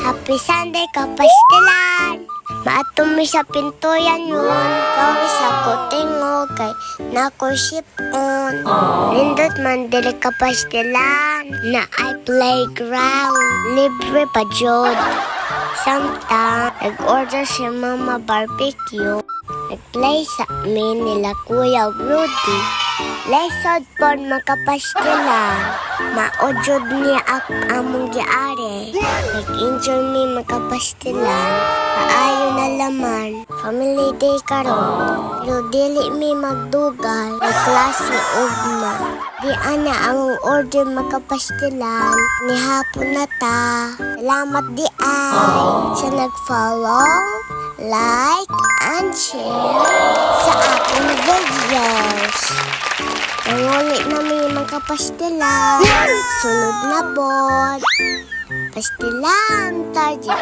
Happy Sunday ka, pastilan. Maatumi sa pintuyan yun. Kawis sa kutingo kay nakuship on. Nindot man dili ka pastilan. Na ay playground. Libre pa jod. Samtang nag-order si Mama Barbecue. Nag-play sa amin nila Kuya Rudy. Lesod pon makapastilan. Maojod niya among giari. Nag-enjoy mi makapastilan. Paayo na laman. Family day karon. Pero dili mi magdugal. May klase ugma. Di ana among order makapastilan. Ni hapon na ta. Salamat di ay. Sa nag-follow, like, and share sa aking videos. Nangulit namin mga pastilan. Sunod na bod. Pastilan, target.